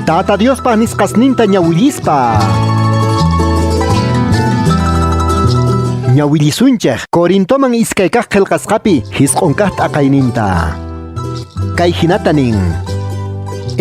Tata Dios pa nisqasninta ñawillispa. Ñawillisunchej Corintoman iskaykaq qillqasqapi hisq'unkaq t'aqayninta. Kay hinatanin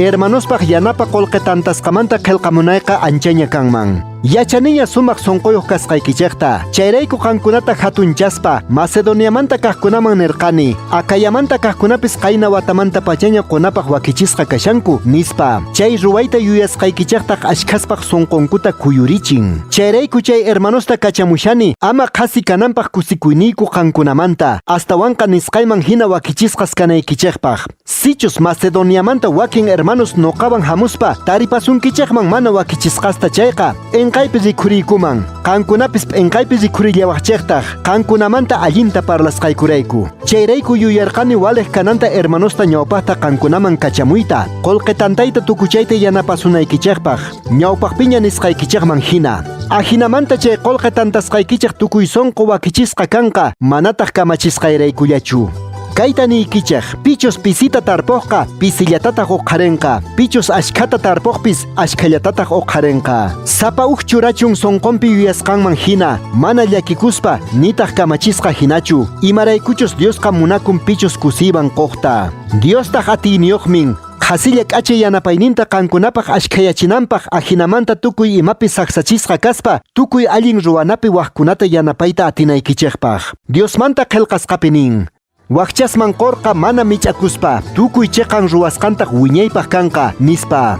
hermanospaq yanapa qolqetantasqamanta qillqamunayqa anchaña kanman. Yachaniya sumaq sunquyuq kasqaykichikta. Chayrayku qankunata hatunchaspa Macedoniamanta kaqkunaman nirqani. Akayamanta kaqkunapis qayna watamanta pachaña qunapaq wakichisqa kashanku nispa. Chay ruwayta yuyasqaykichikta ashkhaspaq sunqunkuta kuyurichin. Chayrayku chay hermanosta kachamushani ama qasi kananpaq kusikuyniyku qankunamanta. Astawanqa nisqayman hina wakichisqas kanaykichikpaq. Sichus Macedoniamanta wakin hermanos nuqawan hamuspa taripasunkichikman mana wakichisqasta chayqa. P'inqaypi rikhuriykuman. Qankunapis p'inqaypi rikhurillawaqchiktaj. Qankunamanta allinta parlasqaykurayku. Chayrayku yuyarqani waleq kananta hermanosta ñawpaqta qankunaman kachamuyta. Qolqetantayta tukuchayta yanapasunaykichikpaq. Ñawpaqpiña nisqaykichikman hina. Ahinamanta chay qolqetantasqaykichik tukuy sonqo wakichisqa kanqa manataq kamachisqayraykullachu. Kayta niykichik, pichus pisita tarpuqqa pisillatata uqharinqa. Pichus ashkhata tarpuqpis ashkhallatataq uqharinqa. Sapa churachun sonqonpi yuyasqanman hina, mana llakikuspa nitaq kamachisqa hinachu. Imaraykuchus Diosqa munakun pichus kusiban qoqta. Diostaq atiyniyuqmin. Qhasilla k'achay yanapayninta qankunapaq ashkhayachinanpaq ahinamanta tukuy imapis saksachisqa kaspa tukuy allin ruwanapi waqkunata yanapayta atinaykichikpaq. Diosmanta qillqasqapi nin. Wakchasman qorqa mana mich'akuspa tukuy chiqan ruwasqantaq wiñaypaq kanqa nispa.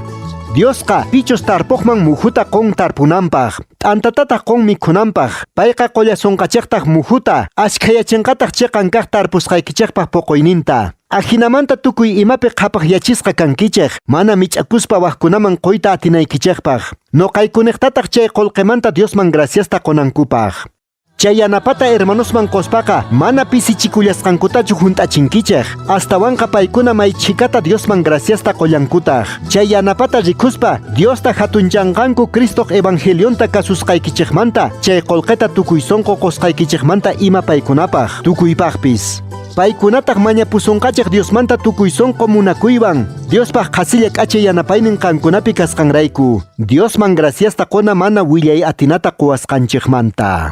Diosqa pichus tarpuqman muhuta qon tarpunanpaq. T'antatataq qon mikhunanpaq. Payqa qollasunqachiqtaq muhuta ashkhayachinqataq chiqan kaq tarpusqaykichikpaq poqoyninta. Ahinamanta tukuy imapi qhapaq yachisqa kankichik mana mich'akuspa waqkunaman qoyta atinaykichikpaq. Noqaykuniqtataq chay qolqemanta Diosman graciasta qonankupaq. Chay yanapata hermanosman qospaqa mana pisichikullasqankutachu hunt'achinkichik. Astawanqa paykuna maychikata Diosman graciasta qollankutaq. Chay yanapata rikuspa Diosta hatunchanqanku Cristoq evangelionta kasusqaykichikmanta chay qolqeta tukuy sonqo qosqaykichikmanta ima paykunapaq tukuypaqpis. Paykunataq mañapusunqachik Diosmanta tukuy sonqo munakuywan Diospaq qhasilla k'achay yanapaynin qankunapi kasqanrayku. Diosman graciasta qona mana willay atinata quwasqanchikmanta.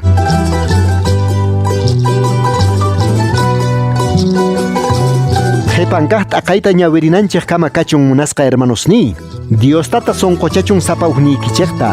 Qhipankaq t'aqayta ñawirinanchik kama kachun munasqa hermanosni. Diostata sonqochachun sapawqniykichikta.